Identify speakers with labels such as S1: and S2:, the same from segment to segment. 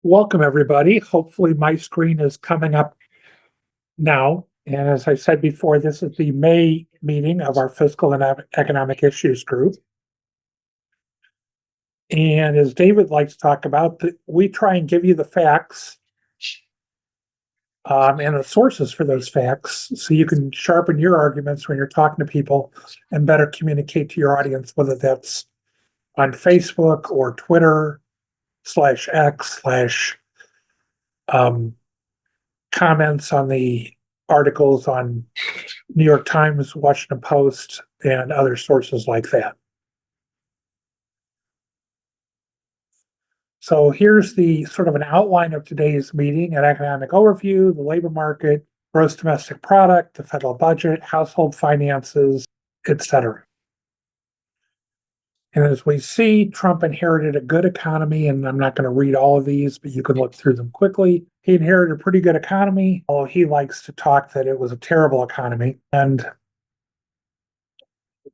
S1: Welcome, everybody. Hopefully, my screen is coming up now. And as I said before, this is the May meeting of our Fiscal and Economic Issues Group. And as David likes to talk about, we try and give you the facts and the sources for those facts so you can sharpen your arguments when you're talking to people and better communicate to your audience, whether that's on Facebook or Twitter /X/ comments on the articles on New York Times, Washington Post, and other sources like that. So here's the sort of an outline of today's meeting: an economic overview, the labor market, gross domestic product, the federal budget, household finances, etc. And as we see, Trump inherited a good economy, and I'm not going to read all of these, but you can look through them quickly. He inherited a pretty good economy, although he likes to talk that it was a terrible economy. But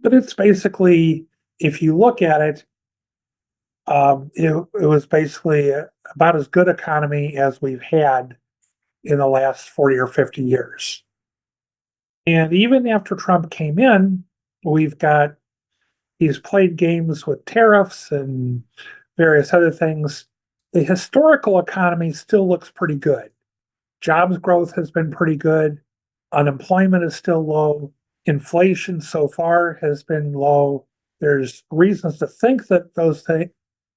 S1: it's basically, if you look at it, it was basically about as good economy as we've had in the last 40 or 50 years. And even after Trump came in, he's played games with tariffs and various other things. The historical economy still looks pretty good. Jobs growth has been pretty good. Unemployment is still low. Inflation so far has been low. There's reasons to think that those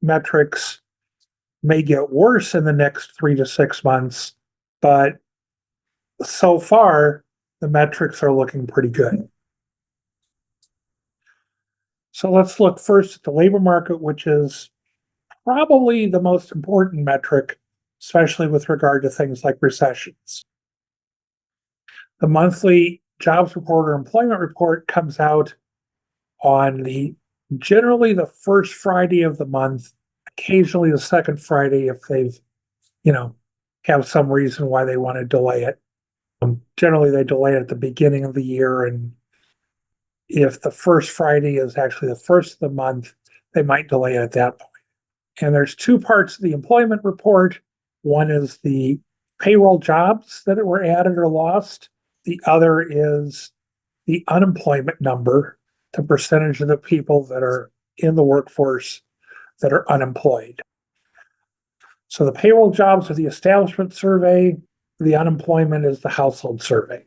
S1: metrics may get worse in the next 3 to 6 months, but so far the metrics are looking pretty good. So let's look first at the labor market, which is probably the most important metric, especially with regard to things like recessions. The monthly jobs report or employment report comes out on generally the first Friday of the month, occasionally the second Friday if they've, have some reason why they want to delay it. Generally, they delay it at the beginning of the year, and if the first Friday is actually the first of the month, they might delay it at that point. And there's two parts of the employment report. One is the payroll jobs that were added or lost. The other is the unemployment number, the percentage of the people that are in the workforce that are unemployed. So the payroll jobs are the establishment survey. The unemployment is the household survey.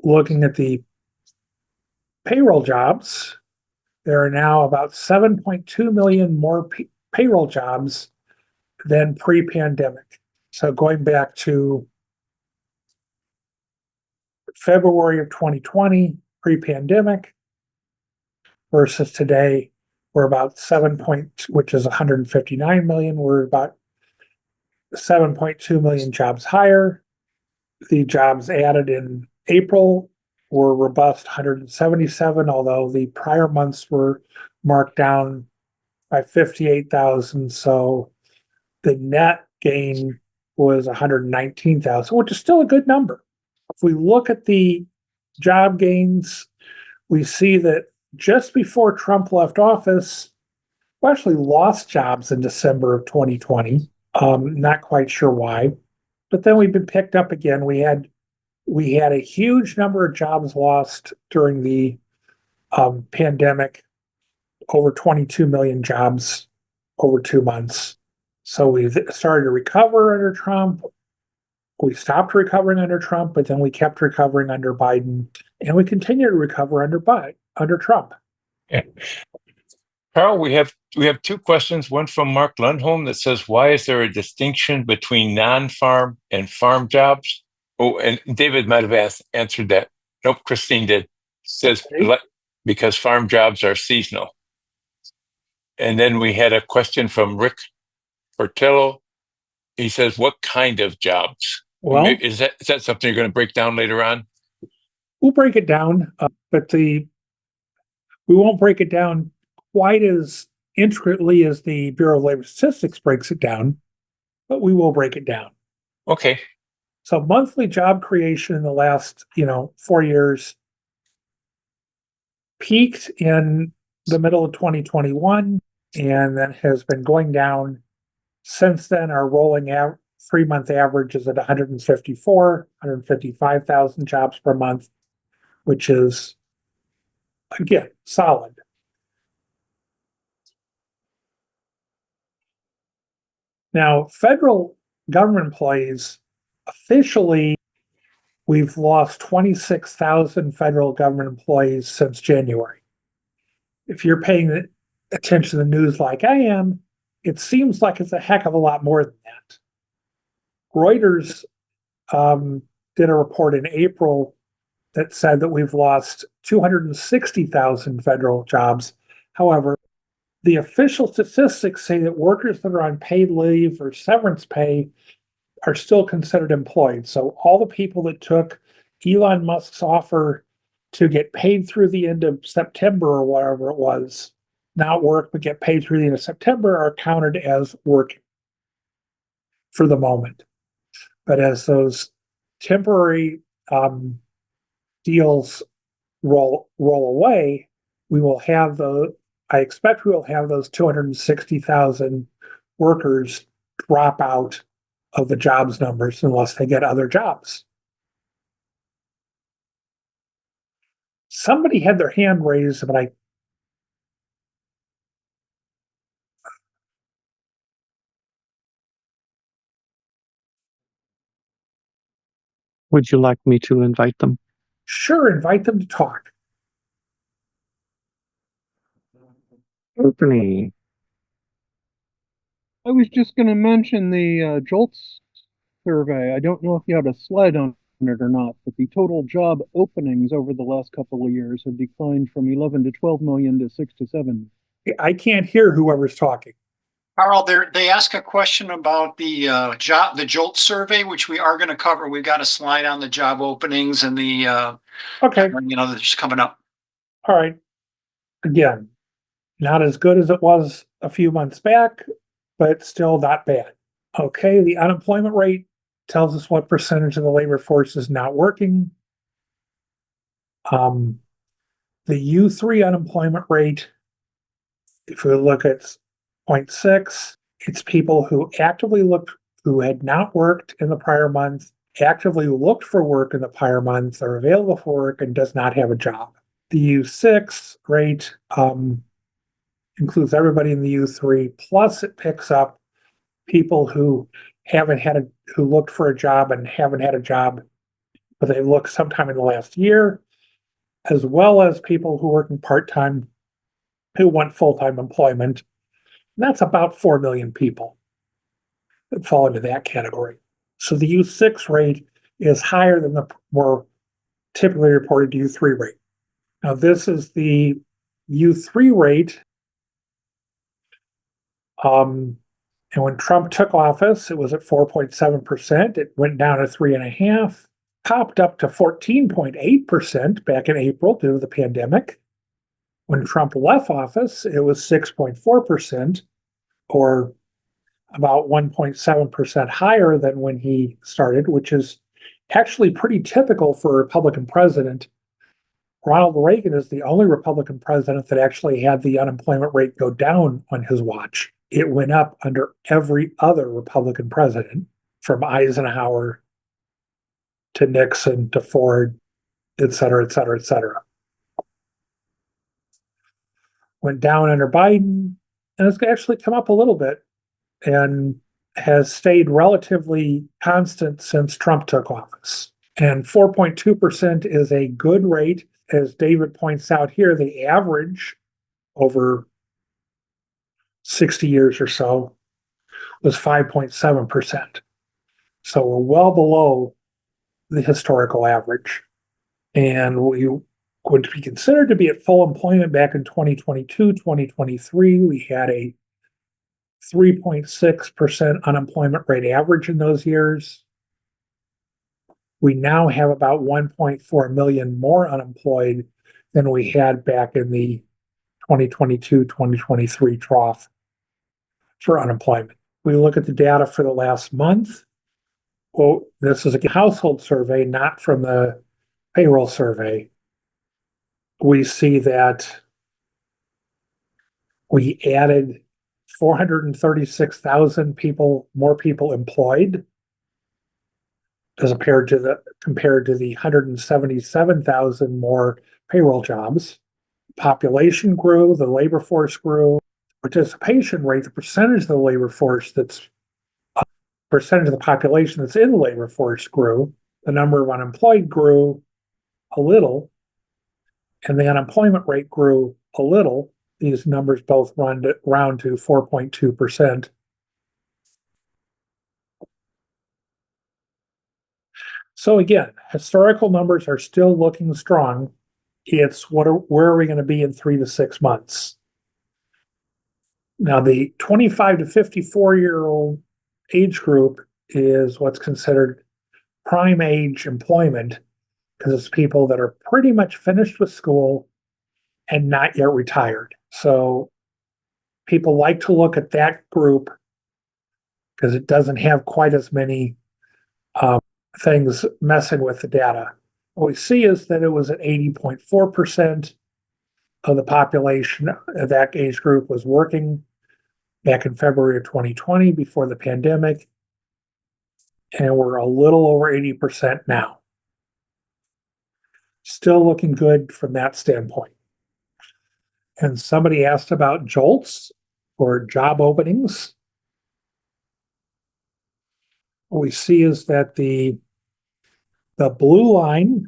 S1: Looking at the payroll jobs, there are now about 7.2 million more payroll jobs than pre-pandemic. So going back to February of 2020, pre-pandemic, versus today, we're about which is 159 million. We're about 7.2 million jobs higher. The jobs added in April were robust 177, although the prior months were marked down by 58,000. So the net gain was 119,000, which is still a good number. If we look at the job gains, we see that just before Trump left office, we actually lost jobs in December of 2020. Not quite sure why, but then we've been picked up again. We had a huge number of jobs lost during the pandemic, over 22 million jobs over 2 months. So we started to recover under Trump. We stopped recovering under Trump, but then we kept recovering under Biden, and we continue to recover under Trump.
S2: Yeah. Karl, we have two questions. One from Mark Lundholm that says, "Why is there a distinction between non-farm and farm jobs?" Oh, and David might have answered that. Nope, Christine did. Says, because farm jobs are seasonal. And then we had a question from Rick Portillo. He says, "What kind of jobs?" Well, is that something you're going to break down later on?
S1: We'll break it down, but we won't break it down quite as intricately as the Bureau of Labor Statistics breaks it down, but we will break it down.
S2: Okay.
S1: So monthly job creation in the last, 4 years peaked in the middle of 2021 and then has been going down Since then, our rolling 3-month average is at 155,000 jobs per month, which is, again, solid. Now, federal government employees, officially, we've lost 26,000 federal government employees since January. If you're paying attention to the news like I am, it seems like it's a heck of a lot more than that. Reuters did a report in April that said that we've lost 260,000 federal jobs. However, the official statistics say that workers that are on paid leave or severance pay are still considered employed. So all the people that took Elon Musk's offer to get paid through the end of September or whatever it was, not work, but get paid through the end of September, are counted as working for the moment. But as those temporary deals roll away, we will have I expect we will have those 260,000 workers drop out of the jobs numbers unless they get other jobs. Somebody had their hand raised, but
S3: Would you like me to invite them?
S1: sure, invite them to talk.
S3: Anthony.
S4: I was just going to mention the JOLTS survey. I don't know if you had a slide on it or not, but the total job openings over the last couple of years have declined from 11 to 12 million to 6 to 7.
S1: I can't hear whoever's talking.
S5: Karl, they ask a question about the JOLT survey, which we are going to cover. We've got a slide on the job openings and the
S1: Okay,
S5: that's coming up.
S1: all right. Again, not as good as it was a few months back, but still not bad. Okay, the unemployment rate tells us what percentage of the labor force is not working. The U3 unemployment rate, if we look at 0.6, it's people who who had not worked in the prior month, actively looked for work in the prior month, are available for work, and does not have a job. The U6 rate includes everybody in the U3, plus it picks up people who looked for a job and haven't had a job, but they looked sometime in the last year, as well as people who work in part-time who want full-time employment. And that's about 4 million people that fall into that category. So the U6 rate is higher than the more typically reported U3 rate. Now, this is the U3 rate. And when Trump took office, it was at 4.7%. It went down to 3.5%, popped up to 14.8% back in April due to the pandemic. When Trump left office, it was 6.4%, or about 1.7% higher than when he started, which is actually pretty typical for a Republican president. Ronald Reagan is the only Republican president that actually had the unemployment rate go down on his watch. It went up under every other Republican president, from Eisenhower to Nixon to Ford, et cetera, et cetera, et cetera. Went down under Biden, and it's actually come up a little bit and has stayed relatively constant since Trump took office. And 4.2% is a good rate. As David points out here, the average over 60 years or so was 5.7%. So we're well below the historical average. And we would be considered to be at full employment back in 2022, 2023. We had a 3.6% unemployment rate average in those years. We now have about 1.4 million more unemployed than we had back in the 2022-2023 trough for unemployment. We look at the data for the last month. Well, this is a household survey, not from the payroll survey. We see that we added 436,000 people, more people employed as compared to the 177,000 more payroll jobs. Population grew, the labor force grew, participation rate, the percentage of the labor force percentage of the population that's in the labor force grew, the number of unemployed grew a little, and the unemployment rate grew a little. These numbers both round to 4.2%. So again, historical numbers are still looking strong. It's where are we going to be in 3 to 6 months? Now, the 25 to 54-year-old age group is what's considered prime age employment because it's people that are pretty much finished with school and not yet retired. So people like to look at that group because it doesn't have quite as many things messing with the data. What we see is that it was at 80.4% of the population of that age group was working back in February of 2020 before the pandemic. And we're a little over 80% now. Still looking good from that standpoint. And somebody asked about JOLTS or job openings. What we see is that the blue line,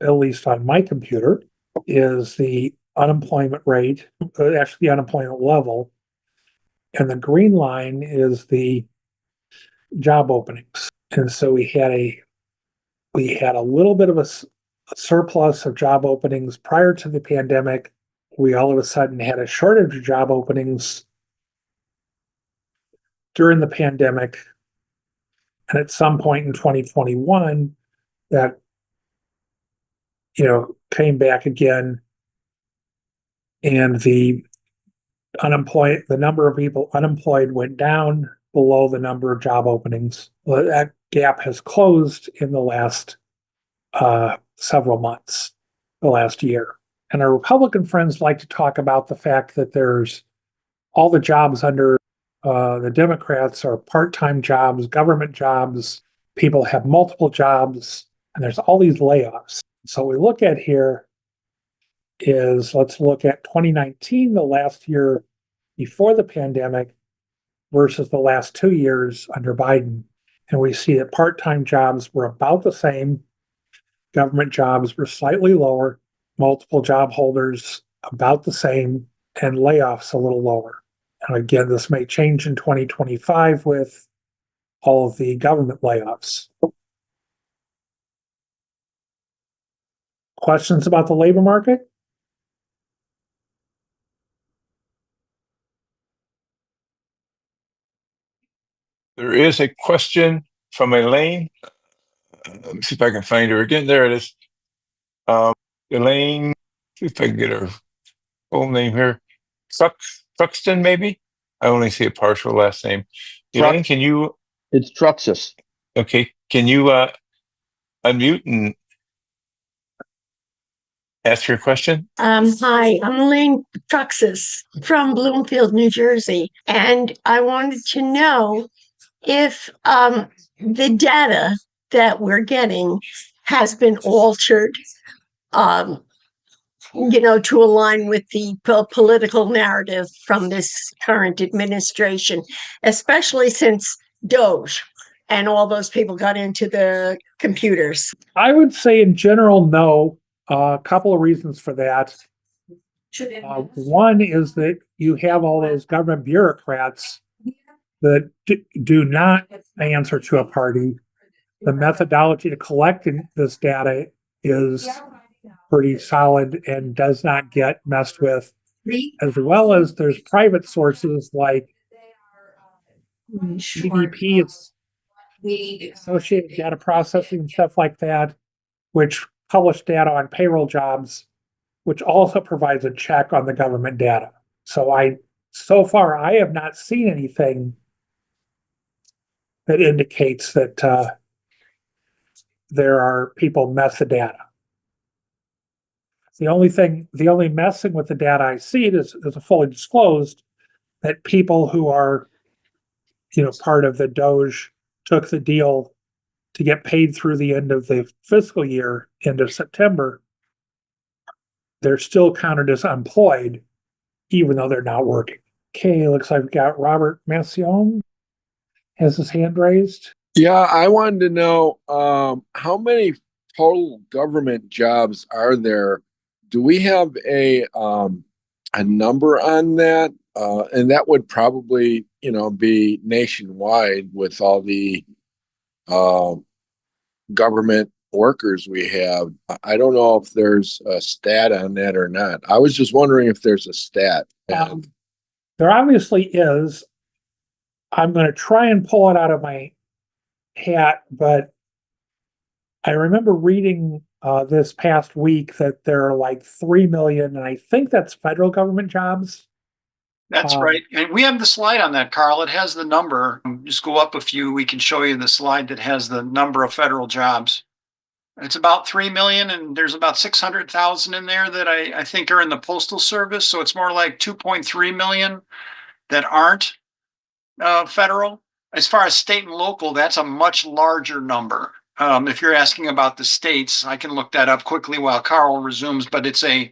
S1: at least on my computer, is the unemployment rate, actually the unemployment level, and the green line is the job openings. And so we had a little bit of a surplus of job openings prior to the pandemic. We all of a sudden had a shortage of job openings during the pandemic. And at some point in 2021, that, came back again. And the number of people unemployed went down below the number of job openings. Well, that gap has closed in the last several months, the last year. And our Republican friends like to talk about the fact that there's all the jobs under the Democrats are part-time jobs, government jobs. People have multiple jobs, and there's all these layoffs. So what we look at here is let's look at 2019, the last year before the pandemic, versus the last 2 years under Biden. And we see that part-time jobs were about the same. Government jobs were slightly lower, multiple job holders about the same, and layoffs a little lower. And again, this may change in 2025 with all of the government layoffs. Questions about the labor market?
S2: There is a question from Elaine. Let me see if I can find her again. There it is. Elaine, see if I can get her full name here. Truxton, maybe? I only see a partial last name. Elaine, can you?
S3: It's Truxus.
S2: Okay. Can you unmute and ask your question?
S6: Hi, I'm Elaine Truxus from Bloomfield, New Jersey. And I wanted to know if the data that we're getting has been altered, to align with the political narrative from this current administration, especially since Doge and all those people got into the computers.
S1: I would say in general, no. A couple of reasons for that. One is that you have all those government bureaucrats that do not answer to a party. The methodology to collect this data is pretty solid and does not get messed with, as well as there's private sources like EDP, it's Associated Data Processing and stuff like that, which publish data on payroll jobs, which also provides a check on the government data. So far, I have not seen anything that indicates that there are people mess the data. The only messing with the data I see is fully disclosed that people who are, part of the Doge took the deal to get paid through the end of the fiscal year, end of September, they're still counted as employed, even though they're not working. Okay, looks like we've got Robert Massione has his hand raised.
S3: Yeah, I wanted to know how many total government jobs are there? Do we have a number on that? And that would probably, be nationwide with all the government workers we have. I don't know if there's a stat on that or not. I was just wondering if there's a stat.
S1: There obviously is. I'm going to try and pull it out of my hat, but I remember reading this past week that there are like 3 million, and I think that's federal government jobs.
S5: That's right. And we have the slide on that, Karl. It has the number. Just go up a few. We can show you the slide that has the number of federal jobs. It's about 3 million, and there's about 600,000 in there that I think are in the Postal Service. So it's more like 2.3 million that aren't federal. As far as state and local, that's a much larger number. If you're asking about the states, I can look that up quickly while Karl resumes, but it's you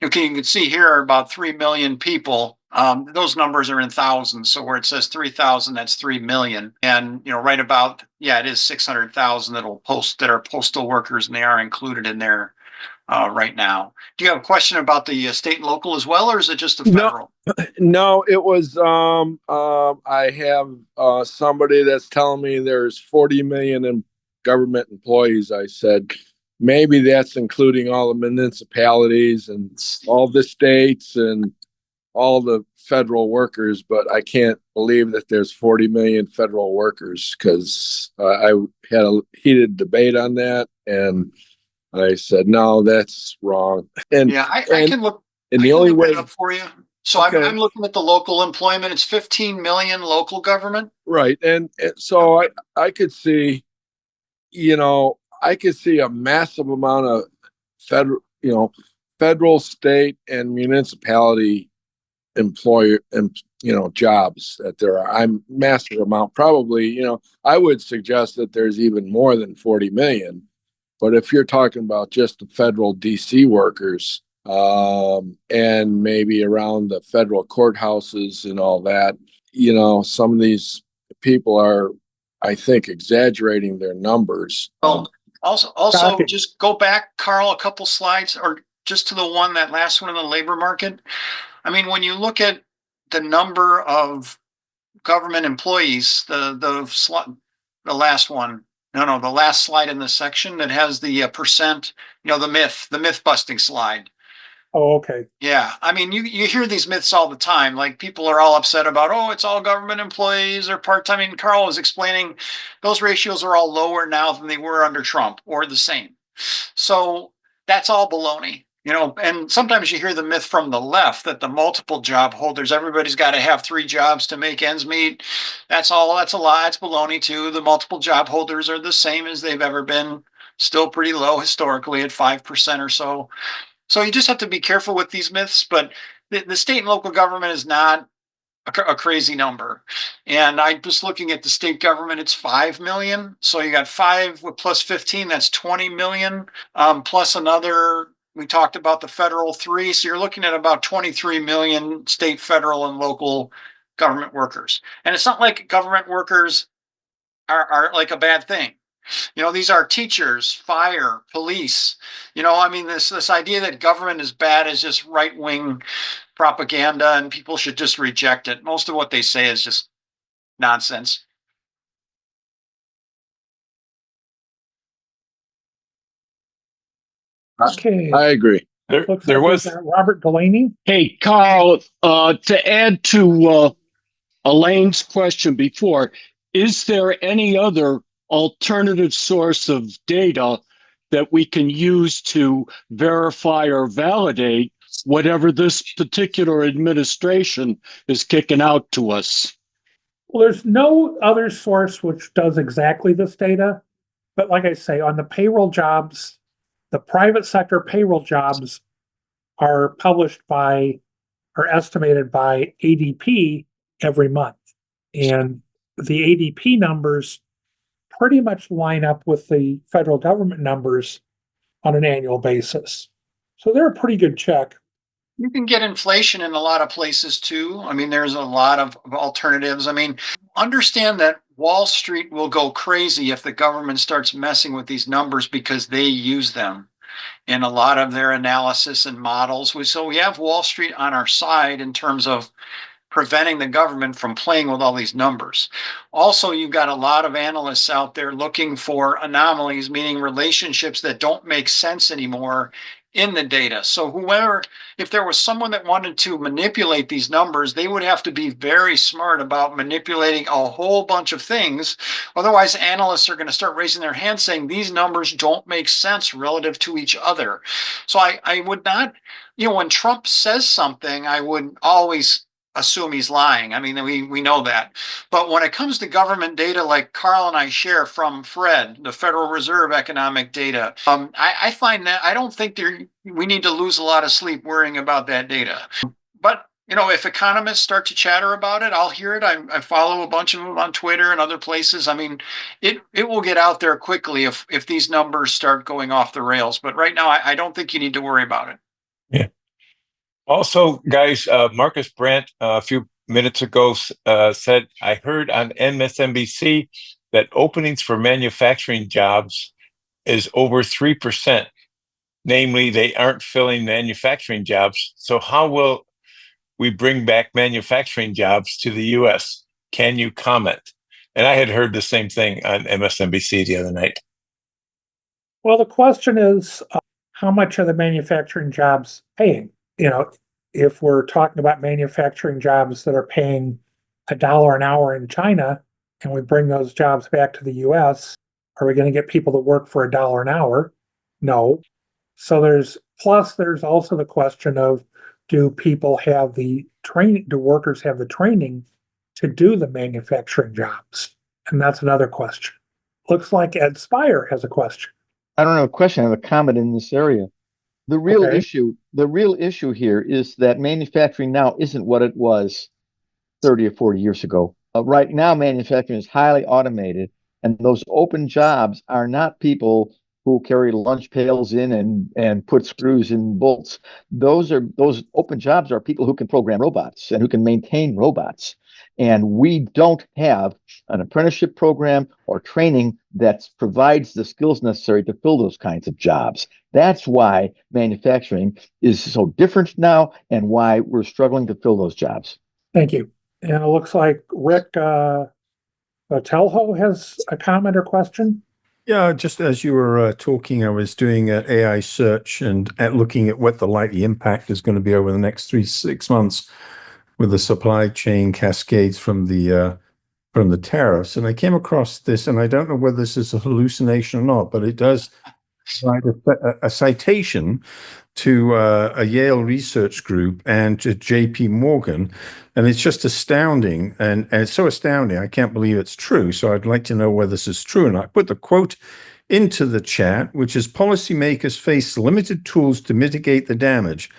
S5: can see here are about 3 million people. Those numbers are in thousands. So where it says 3,000, that's 3 million. And, right about, it is 600,000 that are postal workers, and they are included in there right now. Do you have a question about the state and local as well, or is it just the federal?
S3: No, it was, I have somebody that's telling me there's 40 million in government employees. I said, maybe that's including all the municipalities and all the states and all the federal workers, but I can't believe that there's 40 million federal workers, because I had a heated debate on that, and I said, no, that's wrong. And
S5: I can look.
S3: And the only way
S5: it up for you. So okay. I'm looking at the local employment. It's 15 million local government.
S3: Right. And so I could see, I could see a massive amount of federal, state, and municipality employer and jobs that there are. I'm massive amount. Probably, I would suggest that there's even more than 40 million. But if you're talking about just the federal DC workers, and maybe around the federal courthouses and all that, some of these people are, I think, exaggerating their numbers.
S5: Also, just go back, Karl, a couple slides, or just to that last one in the labor market. I mean, when you look at the number of government employees, the last one, the last slide in this section that has the percent, the myth busting slide.
S1: Oh, okay.
S5: Yeah. I mean, you hear these myths all the time. Like, people are all upset about, it's all government employees or part-time. I mean, Karl was explaining those ratios are all lower now than they were under Trump, or the same. So that's all baloney. And sometimes you hear the myth from the left that the multiple job holders, everybody's got to have 3 jobs to make ends meet. That's a lie. It's baloney too. The multiple job holders are the same as they've ever been, still pretty low historically at 5% or so. So you just have to be careful with these myths, but the state and local government is not a crazy number. And I'm just looking at the state government, it's 5 million. So you got 5 plus 15, that's 20 million, plus another. We talked about the federal 3. So you're looking at about 23 million state, federal, and local government workers. And it's not like government workers are like a bad thing. These are teachers, fire, police. I mean, this idea that government is bad is just right-wing propaganda, and people should just reject it. Most of what they say is just nonsense.
S1: Okay.
S3: I agree.
S2: There was
S1: Robert Delaney.
S7: Hey, Karl, to add to Elaine's question before, is there any other alternative source of data that we can use to verify or validate whatever this particular administration is kicking out to us?
S1: Well, there's no other source which does exactly this data. But like I say, on the payroll jobs, the private sector payroll jobs are estimated by ADP, every month. And the ADP numbers pretty much line up with the federal government numbers on an annual basis. So they're a pretty good check.
S5: You can get inflation in a lot of places too. I mean, there's a lot of alternatives. I mean, understand that Wall Street will go crazy if the government starts messing with these numbers because they use them in a lot of their analysis and models. So we have Wall Street on our side in terms of preventing the government from playing with all these numbers. Also, you've got a lot of analysts out there looking for anomalies, meaning relationships that don't make sense anymore in the data. So whoever, if there was someone that wanted to manipulate these numbers, they would have to be very smart about manipulating a whole bunch of things. Otherwise, analysts are going to start raising their hands saying these numbers don't make sense relative to each other. So I would not, when Trump says something, I would always assume he's lying. I mean, we know that. But when it comes to government data like Karl and I share from Fred, the Federal Reserve economic data, I find that I don't think we need to lose a lot of sleep worrying about that data. But if economists start to chatter about it, I'll hear it. I follow a bunch of them on Twitter and other places. I mean, it will get out there quickly if these numbers start going off the rails. But right now, I don't think you need to worry about it.
S2: Yeah. Also, guys, Marcus Brandt a few minutes ago said, I heard on MSNBC that openings for manufacturing jobs is over 3%. Namely, they aren't filling manufacturing jobs. So how will we bring back manufacturing jobs to the U.S.? Can you comment? And I had heard the same thing on MSNBC the other night.
S1: Well, the question is, how much are the manufacturing jobs paying? If we're talking about manufacturing jobs that are paying $1 an hour in China and we bring those jobs back to the US, are we going to get people to work for $1 an hour? No. So there's also the question of, do people have the training? Do workers have the training to do the manufacturing jobs? And that's another question. Looks like Ed Spire has a question.
S8: I don't have a question. I have a comment in this area. The real issue here is that manufacturing now isn't what it was 30 or 40 years ago. Right now, manufacturing is highly automated, and those open jobs are not people who carry lunch pails in and put screws in bolts. Those open jobs are people who can program robots and who can maintain robots. And we don't have an apprenticeship program or training that provides the skills necessary to fill those kinds of jobs. That's why manufacturing is so different now and why we're struggling to fill those jobs.
S1: Thank you. And it looks like Rick Telho has a comment or question.
S9: Yeah, just as you were talking, I was doing an AI search and looking at what the likely impact is going to be over the next 3 to 6 months with the supply chain cascades from the tariffs. And I came across this, and I don't know whether this is a hallucination or not, but it does provide a citation to a Yale research group and to JP Morgan. And it's just astounding. And it's so astounding, I can't believe it's true. So I'd like to know whether this is true. And I put the quote into the chat, which is, policymakers face limited tools to mitigate the damage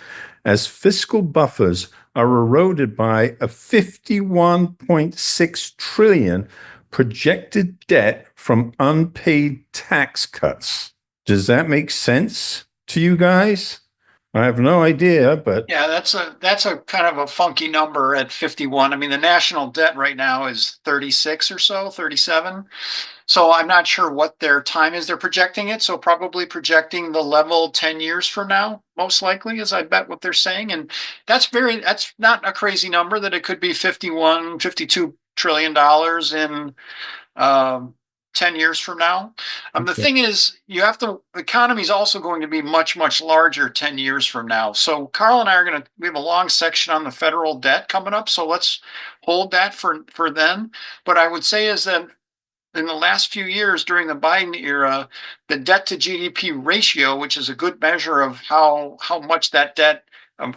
S9: as fiscal buffers are eroded by a 51.6 trillion projected debt from unpaid tax cuts. Does that make sense to you guys? I have no idea, but
S5: yeah, that's a kind of a funky number at 51. I mean, the national debt right now is 36 or so, 37. So I'm not sure what their time is. They're projecting it. So probably projecting the level 10 years from now, most likely, is I bet what they're saying. And that's not a crazy number that it could be $52 trillion in 10 years from now. The thing is, the economy is also going to be much, much larger 10 years from now. So Karl and I we have a long section on the federal debt coming up. So let's hold that for then. But I would say is that in the last few years during the Biden era, the debt to GDP ratio, which is a good measure of how much that debt,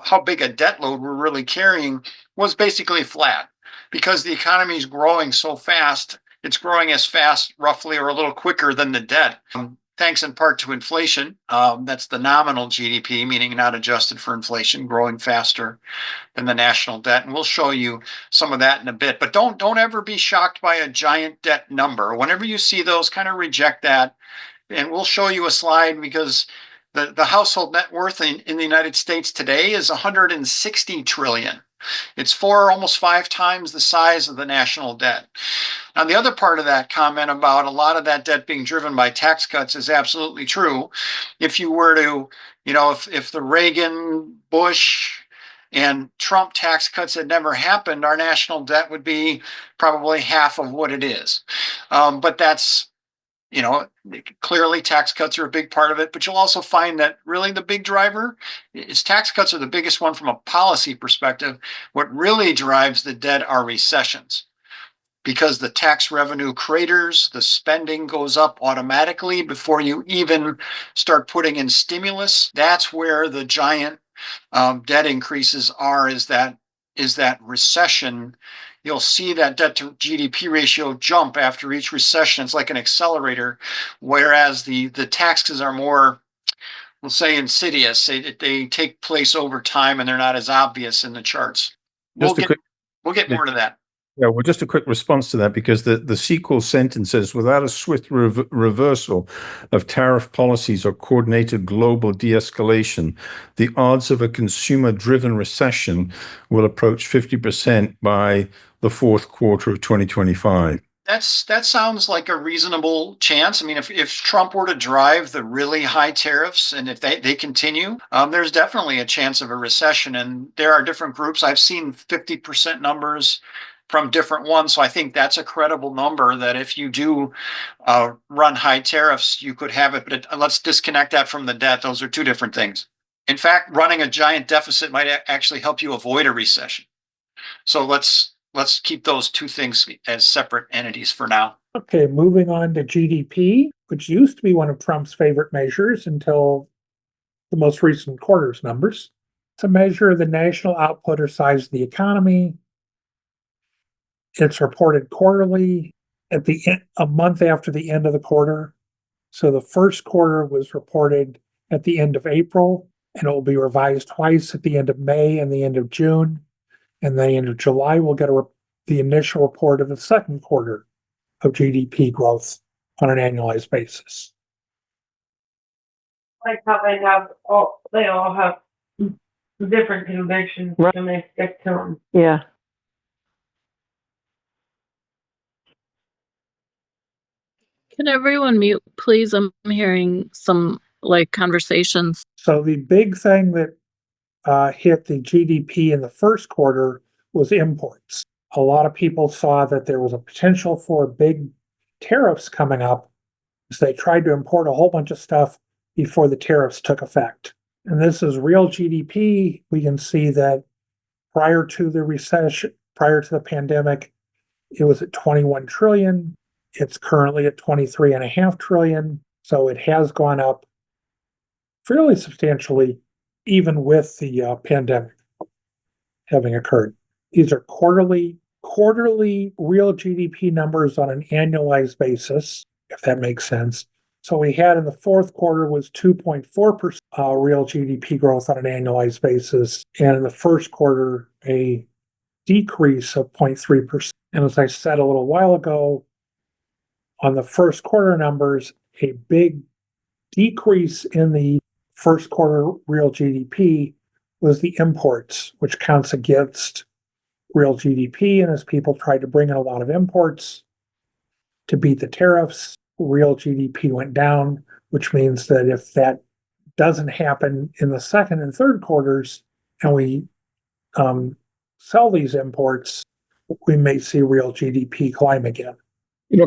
S5: how big a debt load we're really carrying, was basically flat because the economy is growing so fast. It's growing as fast, roughly, or a little quicker than the debt. thanks in part to inflation. That's the nominal GDP, meaning not adjusted for inflation, growing faster than the national debt. And we'll show you some of that in a bit. But don't ever be shocked by a giant debt number. Whenever you see those, kind of reject that. And we'll show you a slide because the household net worth in the United States today is 160 trillion. It's almost 5 times the size of the national debt. Now, the other part of that comment about a lot of that debt being driven by tax cuts is absolutely true. If you were to, if the Reagan, Bush, and Trump tax cuts had never happened, our national debt would be probably half of what it is. But that's, clearly tax cuts are a big part of it, but you'll also find that really the big driver is tax cuts are the biggest one from a policy perspective. What really drives the debt are recessions, because the tax revenue craters, the spending goes up automatically before you even start putting in stimulus. That's where the giant debt increases are, is that recession. You'll see that debt to GDP ratio jump after each recession. It's like an accelerator, whereas the taxes are more, we'll say, insidious. They take place over time and they're not as obvious in the charts. We'll get more to that.
S9: Yeah, well, just a quick response to that, because the sequel sentence says, without a swift reversal of tariff policies or coordinated global de-escalation, the odds of a consumer-driven recession will approach 50% by the fourth quarter of 2025.
S5: That sounds like a reasonable chance. I mean, if Trump were to drive the really high tariffs and if they continue, there's definitely a chance of a recession. And there are different groups. I've seen 50% numbers from different ones. So I think that's a credible number, that if you do run high tariffs, you could have it. But let's disconnect that from the debt. Those are two different things. In fact, running a giant deficit might actually help you avoid a recession. So let's keep those two things as separate entities for now.
S1: Okay, moving on to GDP, which used to be one of Trump's favorite measures until the most recent quarter's numbers. It's a measure of the national output or size of the economy. It's reported quarterly at the end, a month after the end of the quarter. So the first quarter was reported at the end of April, and it will be revised twice at the end of May and the end of June. And the end of July, we'll get the initial report of the second quarter of GDP growth on an annualized basis.
S10: Like how they all have different convictions, right, and they stick to them. Yeah.
S11: Can everyone mute, please? I'm hearing some conversations.
S1: So the big thing that hit the GDP in the first quarter was imports. A lot of people saw that there was a potential for big tariffs coming up, so they tried to import a whole bunch of stuff before the tariffs took effect. And this is real GDP. We can see that prior to the recession, prior to the pandemic, it was at 21 trillion. It's currently at 23.5 trillion. So it has gone up fairly substantially, even with the pandemic having occurred. These are quarterly real GDP numbers on an annualized basis, if that makes sense. So we had in the fourth quarter was 2.4% real GDP growth on an annualized basis, and in the first quarter, a decrease of 0.3%. And as I said a little while ago, on the first quarter numbers, a big decrease in the first quarter real GDP was the imports, which counts against real GDP. And as people tried to bring in a lot of imports to beat the tariffs, real GDP went down, which means that if that doesn't happen in the second and third quarters and we sell these imports, we may see real GDP climb again.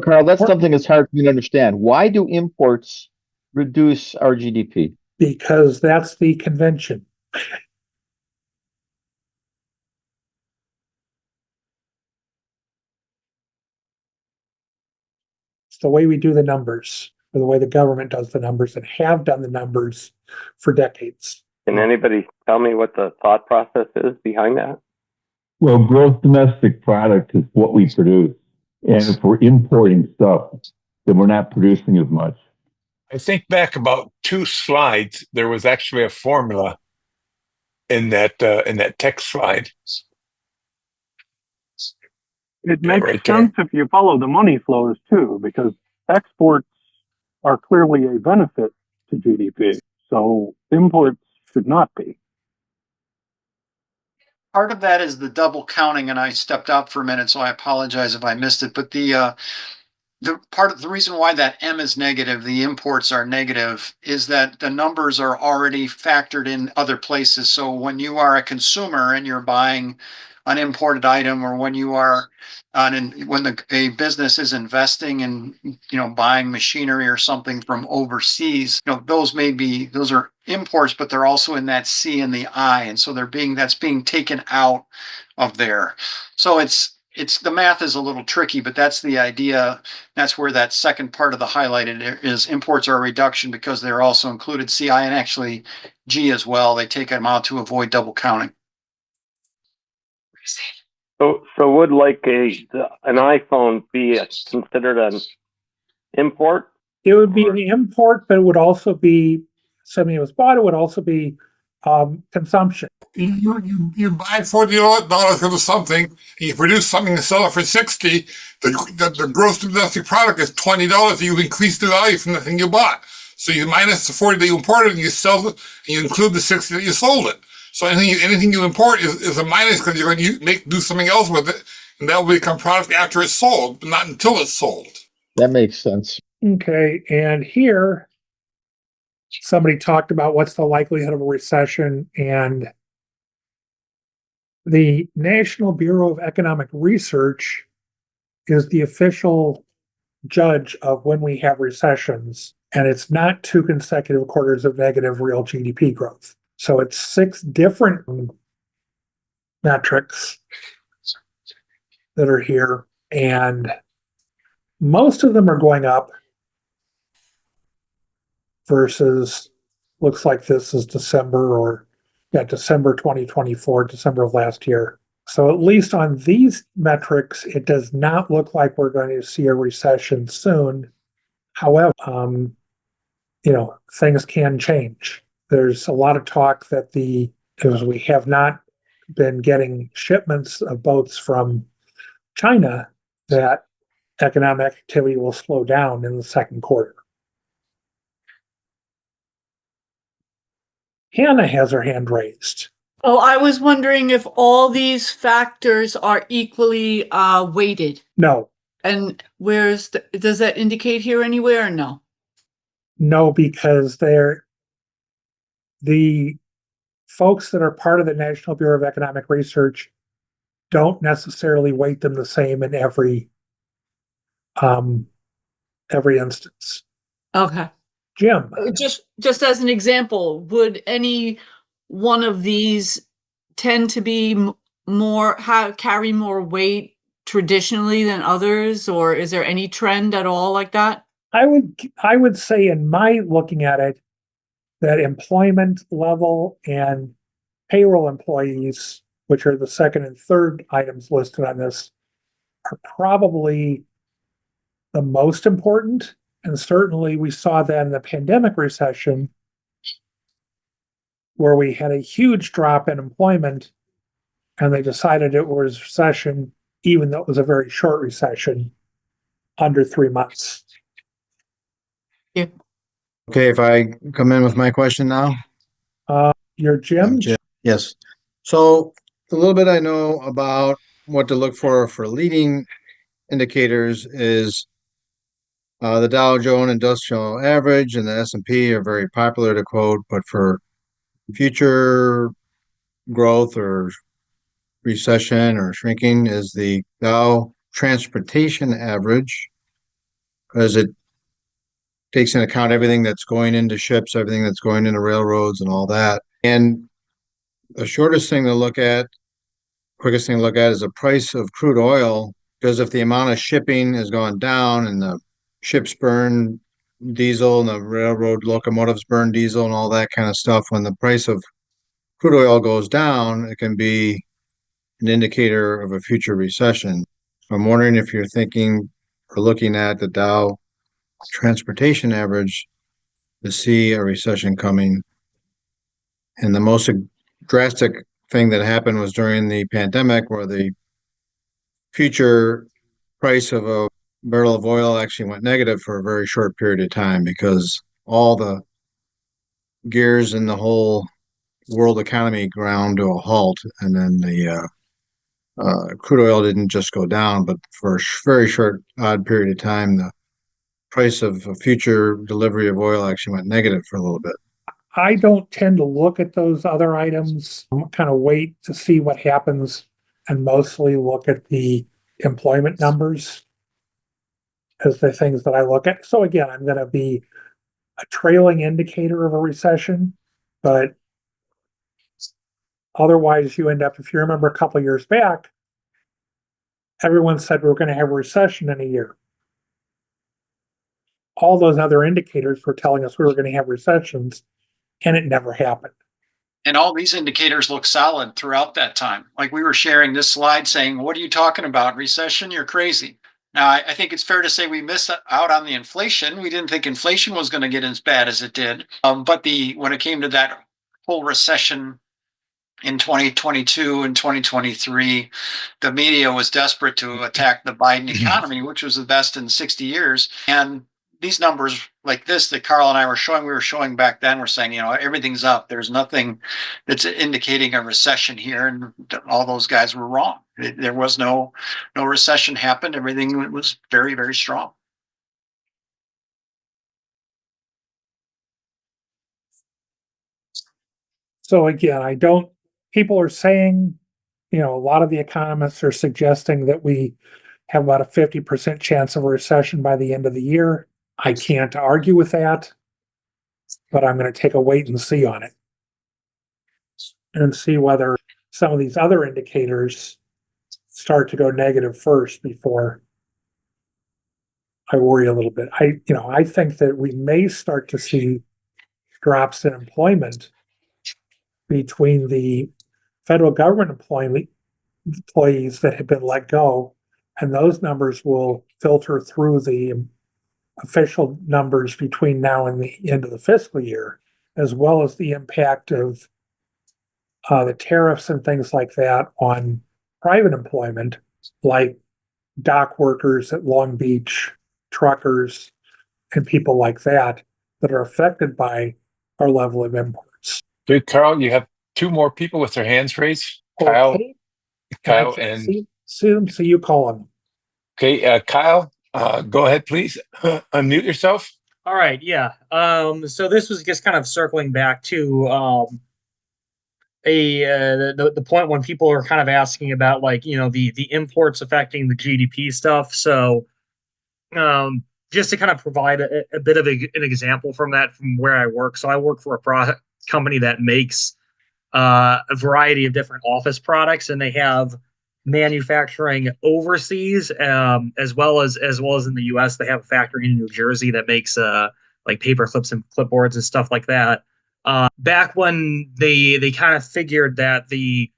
S8: Karl, that's something that's hard for me to understand. Why do imports reduce our GDP?
S1: Because that's the convention. It's the way we do the numbers, or the way the government does the numbers, and have done the numbers for decades.
S12: Can anybody tell me what the thought process is behind that?
S13: Well, gross domestic product is what we produce. And if we're importing stuff, then we're not producing as much.
S2: I think back about 2 slides, there was actually a formula in that text slide.
S4: It
S2: Yeah,
S4: makes
S2: right there.
S4: sense if you follow the money flows too, because exports are clearly a benefit to GDP. So imports should not be.
S5: Part of that is the double counting, and I stepped out for a minute, so I apologize if I missed it. But the part of the reason why that M is negative, the imports are negative, is that the numbers are already factored in other places. So when you are a consumer and you're buying an imported item, or when you are a business is investing in, buying machinery or something from overseas, those are imports, but they're also in that C and the I, and so that's being taken out of there. So it's the math is a little tricky, but that's the idea. That's where that second part of the highlighted is imports are a reduction because they're also included CI and actually G as well. They take them out to avoid double counting.
S12: So would like an iPhone be considered an import?
S1: It would be an import, but it would also be something that was bought. It would also be consumption.
S14: You buy $40 worth of something, and you produce something and sell it for $60. The gross domestic product is $20. You increase the value from the thing you bought. So you minus the 40 that you imported, and you sell it, and you include the 60 that you sold it. So anything you import is a minus because you're going to do something else with it, and that will become product after it's sold, but not until it's sold.
S8: That makes sense.
S1: Okay, and here somebody talked about what's the likelihood of a recession, and the National Bureau of Economic Research is the official judge of when we have recessions, and it's not 2 consecutive quarters of negative real GDP growth. So it's 6 different metrics that are here, and most of them are going up versus, looks like this is December 2024, December of last year. So at least on these metrics, it does not look like we're going to see a recession soon. However, things can change. There's a lot of talk that because we have not been getting shipments of boats from China, that economic activity will slow down in the second quarter. Hannah has her hand raised.
S15: Oh, I was wondering if all these factors are equally weighted.
S1: No.
S15: And does that indicate here anywhere or no?
S1: No, because the folks that are part of the National Bureau of Economic Research don't necessarily weight them the same in every instance.
S15: Okay.
S1: Jim.
S15: Just as an example, would any one of these tend to be carry more weight traditionally than others, or is there any trend at all like that?
S1: I would say, in my looking at it, that employment level and payroll employees, which are the second and third items listed on this, are probably the most important. And certainly we saw that in the pandemic recession, where we had a huge drop in employment, and they decided it was recession, even though it was a very short recession, under 3 months.
S15: Yeah.
S16: Okay, if I come in with my question now?
S1: You're Jim?
S16: Jim. Yes. So a little bit I know about what to look for leading indicators is the Dow Jones Industrial Average and the S&P are very popular to quote, but for future growth or recession or shrinking is the Dow Transportation Average, because it takes into account everything that's going into ships, everything that's going into railroads and all that. And the quickest thing to look at is the price of crude oil, because if the amount of shipping has gone down and the ships burn diesel and the railroad locomotives burn diesel and all that kind of stuff, when the price of crude oil goes down, it can be an indicator of a future recession. So I'm wondering if you're thinking or looking at the Dow Transportation Average to see a recession coming. And the most drastic thing that happened was during the pandemic, where the future price of a barrel of oil actually went negative for a very short period of time because all the gears in the whole world economy ground to a halt, and then the crude oil didn't just go down, but for a very short, odd period of time, the price of a future delivery of oil actually went negative for a little bit.
S1: I don't tend to look at those other items, kind of wait to see what happens, and mostly look at the employment numbers as the things that I look at. So again, I'm going to be a trailing indicator of a recession, but otherwise you end up, if you remember a couple of years back, everyone said we were going to have a recession in a year. All those other indicators were telling us we were going to have recessions, and it never happened.
S5: And all these indicators look solid throughout that time. Like we were sharing this slide saying, what are you talking about? Recession? You're crazy. Now, I think it's fair to say we missed out on the inflation. We didn't think inflation was going to get as bad as it did. But when it came to that whole recession in 2022 and 2023, the media was desperate to attack the Biden economy, which was the best in 60 years. And these numbers like this that Karl and I we were showing back then, we're saying, everything's up. There's nothing that's indicating a recession here. And all those guys were wrong. There was no recession happened. Everything was very, very strong.
S1: So again, people are saying, a lot of the economists are suggesting that we have about a 50% chance of a recession by the end of the year. I can't argue with that, but I'm going to take a wait and see on it and see whether some of these other indicators start to go negative first before I worry a little bit. I think that we may start to see drops in employment between the federal government employees that have been let go, and those numbers will filter through the official numbers between now and the end of the fiscal year, as well as the impact of the tariffs and things like that on private employment, like dock workers at Long Beach, truckers, and people like that are affected by our level of imports.
S2: Good, Karl, you have two more people with their hands raised.
S1: Okay.
S2: Kyle and
S1: see them, so you call them.
S2: Okay, Kyle, go ahead, please. Unmute yourself.
S17: All right, yeah. So this was just kind of circling back to the point when people are kind of asking about the imports affecting the GDP stuff. So just to kind of provide a bit of an example from where I work. So I work for a product company that makes a variety of different office products, and they have manufacturing overseas as well as in the US. They have a factory in New Jersey that makes like paper clips and clipboards and stuff like that. Back when they kind of figured that the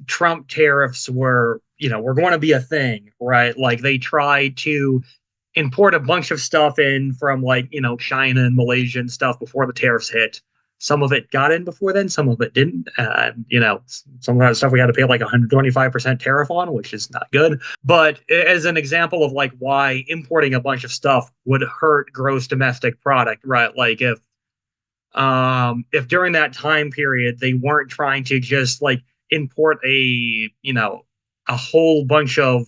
S17: Trump tariffs were going to be a thing, right? Like they tried to import a bunch of stuff in from China and Malaysia and stuff before the tariffs hit. Some of it got in before then, some of it didn't. Some of that stuff we had to pay like 125% tariff on, which is not good. But as an example of why importing a bunch of stuff would hurt gross domestic product, right? Like if during that time period they weren't trying to just import a whole bunch of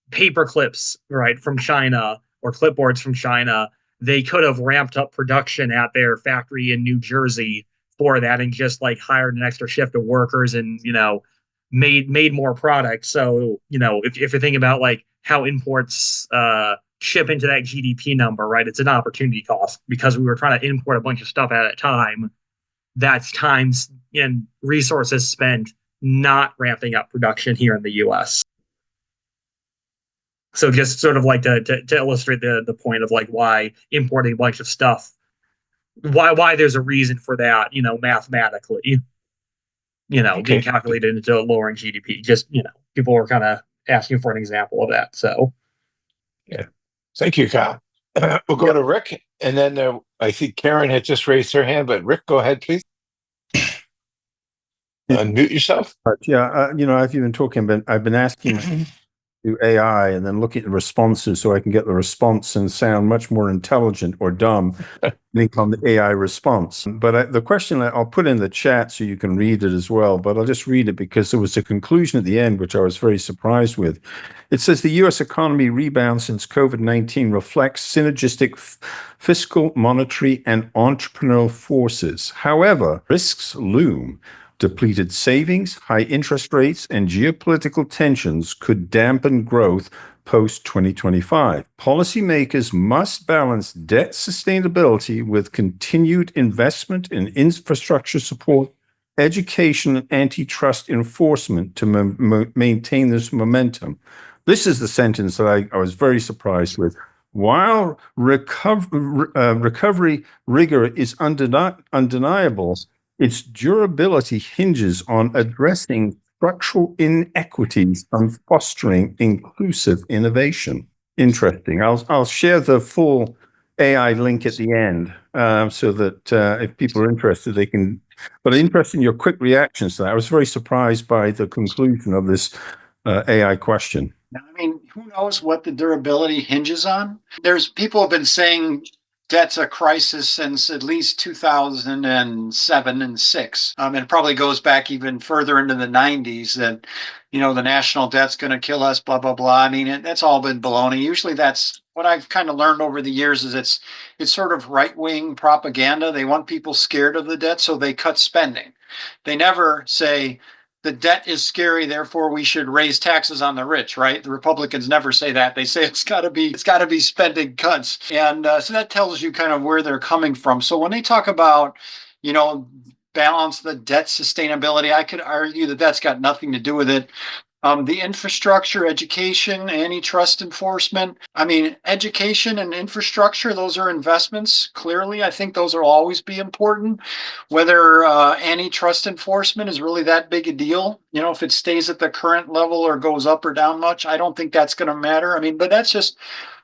S17: paper clips, right, from China or clipboards from China, they could have ramped up production at their factory in New Jersey for that and just hired an extra shift of workers and made more product. So if you're thinking about how imports ship into that GDP number, right, it's an opportunity cost because we were trying to import a bunch of stuff at a time. That's times and resources spent not ramping up production here in the US. So just sort of to illustrate the point of why importing a bunch of stuff, why there's a reason for that, mathematically, being calculated into lowering GDP. Just, people were kind of asking for an example of that. So.
S2: Yeah. Thank you, Kyle. We'll go to Rick And then I see Karen had just raised her hand, but Rick, go ahead, please. Unmute yourself.
S9: I've been talking, I've been asking to AI and then look at the responses so I can get the response and sound much more intelligent or dumb link on the AI response. But the question I'll put in the chat so you can read it as well, but I'll just read it because there was a conclusion at the end, which I was very surprised with. It says the U.S. economy rebound since COVID-19 reflects synergistic fiscal, monetary, and entrepreneurial forces. However, risks loom. Depleted savings, high interest rates, and geopolitical tensions could dampen growth post-2025. Policymakers must balance debt sustainability with continued investment in infrastructure support, education, and antitrust enforcement to maintain this momentum. This is the sentence that I was very surprised with. While recovery rigor is undeniable, its durability hinges on addressing structural inequities and fostering inclusive innovation. Interesting. I'll share the full AI link at the end so that if people are interested, they can. But interested in your quick reactions to that. I was very surprised by the conclusion of this AI question.
S5: I mean, who knows what the durability hinges on? There's people have been saying debt's a crisis since at least 2007 and 6. It probably goes back even further into the 90s that, the national debt's going to kill us, blah, blah, blah. I mean, that's all been baloney. Usually that's what I've kind of learned over the years is it's sort of right-wing propaganda. They want people scared of the debt, so they cut spending. They never say, the debt is scary, therefore we should raise taxes on the rich, right? The Republicans never say that. They say it's got to be spending cuts. And so that tells you kind of where they're coming from. So when they talk about, balance the debt sustainability, I could argue that that's got nothing to do with it. The infrastructure, education, antitrust enforcement. I mean, education and infrastructure, those are investments. Clearly, I think those will always be important. Whether antitrust enforcement is really that big a deal, if it stays at the current level or goes up or down much, I don't think that's going to matter. I mean, but that's just,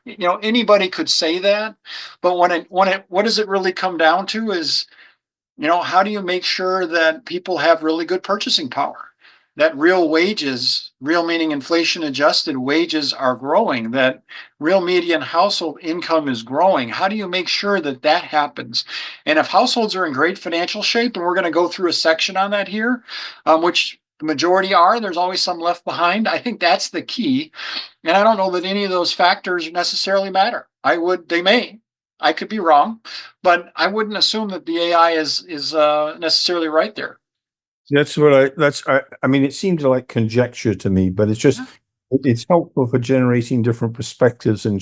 S5: anybody could say that. But what does it really come down to is, how do you make sure that people have really good purchasing power? That real wages, real meaning inflation adjusted wages are growing, that real median household income is growing. How do you make sure that that happens? And if households are in great financial shape, and we're going to go through a section on that here, which the majority are, there's always some left behind. I think that's the key. And I don't know that any of those factors necessarily matter. They may. I could be wrong, but I wouldn't assume that the AI is necessarily right there.
S9: That's what I mean, it seems like conjecture to me, but it's just, it's helpful for generating different perspectives and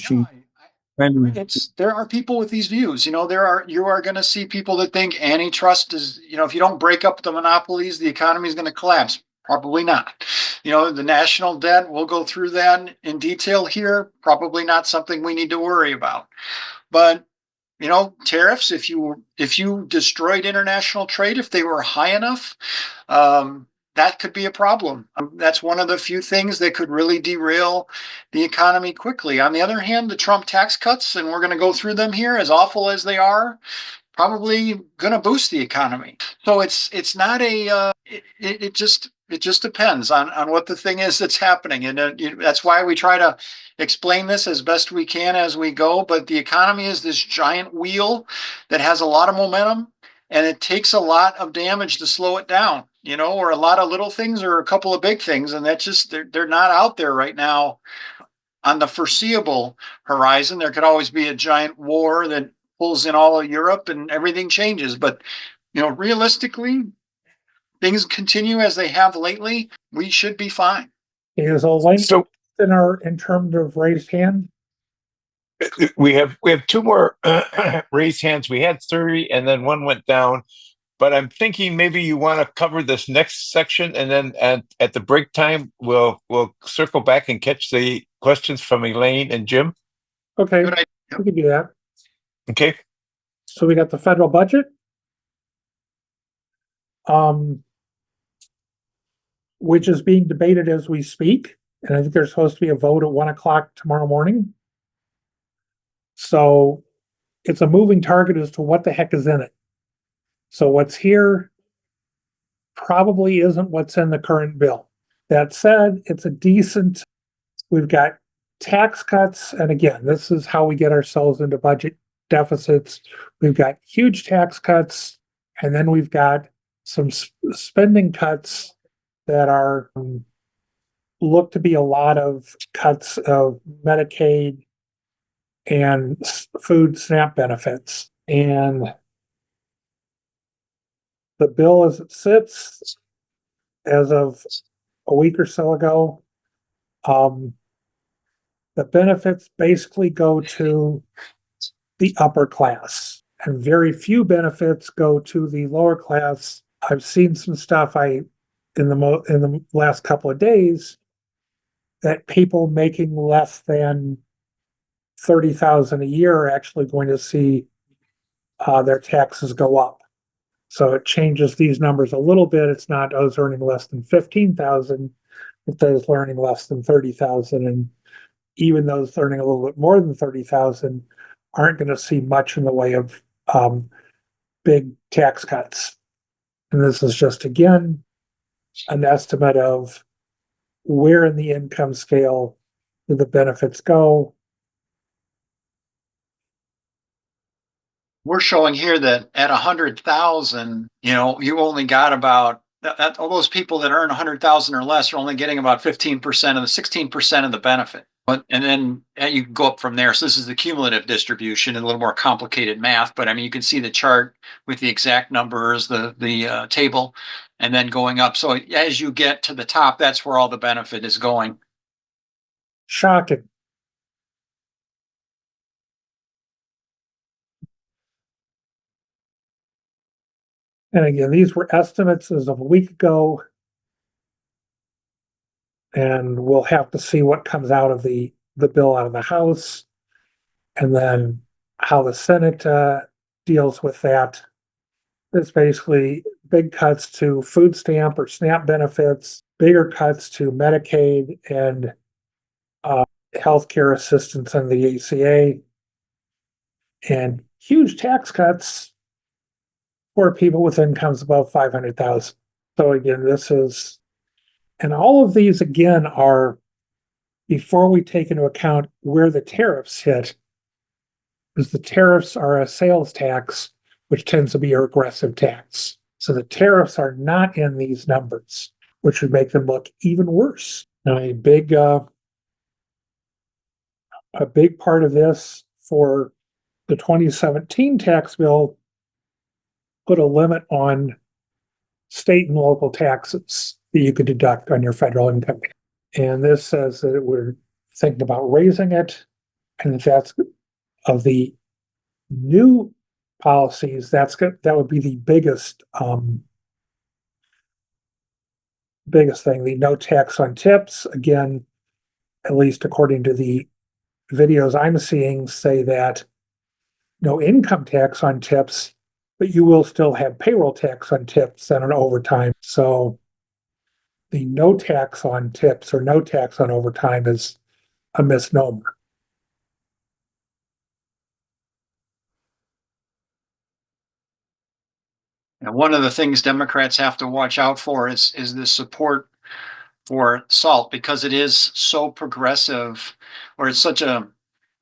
S5: there are people with these views, you are going to see people that think antitrust is, if you don't break up the monopolies, the economy is going to collapse. Probably not. The national debt, we'll go through that in detail here. Probably not something we need to worry about. But tariffs, if you destroyed international trade, if they were high enough, that could be a problem. That's one of the few things that could really derail the economy quickly. On the other hand, the Trump tax cuts, and we're going to go through them here, as awful as they are, probably going to boost the economy. So it's not it just depends on what the thing is that's happening. And that's why we try to explain this as best we can as we go. But the economy is this giant wheel that has a lot of momentum, and it takes a lot of damage to slow it down, or a lot of little things or a couple of big things. And that's just, they're not out there right now on the foreseeable horizon. There could always be a giant war that pulls in all of Europe and everything changes. But, realistically, things continue as they have lately, we should be fine.
S1: Is a link in terms of raised hand?
S2: We have two more raised hands. We had 30 and then one went down. But I'm thinking maybe you want to cover this next section, and then at the break time, we'll circle back and catch the questions from Elaine and Jim.
S1: Okay, we can do that.
S2: Okay.
S1: So we got the federal budget, which is being debated as we speak. And I think there's supposed to be a vote at 1:00 tomorrow morning. So it's a moving target as to what the heck is in it. So what's here probably isn't what's in the current bill. That said, it's a decent, we've got tax cuts. And again, this is how we get ourselves into budget deficits. We've got huge tax cuts, and then we've got some spending cuts that are look to be a lot of cuts of Medicaid and food SNAP benefits. And the bill as it sits, as of a week or so ago, the benefits basically go to the upper class, and very few benefits go to the lower class. I've seen some stuff in the last couple of days that people making less than 30,000 a year are actually going to see their taxes go up. So it changes these numbers a little bit. It's not those earning less than 15,000, it's those earning less than 30,000, and even those earning a little bit more than 30,000 aren't going to see much in the way of big tax cuts. And this is just, again, an estimate of where in the income scale do the benefits go.
S5: We're showing here that at 100,000, you only got about all those people that earn 100,000 or less are only getting about 15% of the 16% of the benefit. And then you can go up from there. So this is the cumulative distribution and a little more complicated math, but I mean, you can see the chart with the exact numbers, the table, and then going up. So as you get to the top, that's where all the benefit is going.
S1: Shocking. And again, these were estimates as of a week ago, and we'll have to see what comes out of the bill out of the House, and then how the Senate deals with that. It's basically big cuts to food stamp or SNAP benefits, bigger cuts to Medicaid and healthcare assistance under the ACA, and huge tax cuts for people with incomes above 500,000. So again, and all of these again are before we take into account where the tariffs hit, because the tariffs are a sales tax, which tends to be a regressive tax. So the tariffs are not in these numbers, which would make them look even worse. Now, a big part of this for the 2017 tax bill put a limit on state and local taxes that you could deduct on your federal income. And this says that we're thinking about raising it, and that's of the new policies, that would be the biggest thing. The no tax on tips, again, at least according to the videos I'm seeing, say that no income tax on tips, but you will still have payroll tax on tips and on overtime. So the no tax on tips or no tax on overtime is a misnomer.
S5: And one of the things Democrats have to watch out for is the support for SALT, because it is so progressive, or it's such a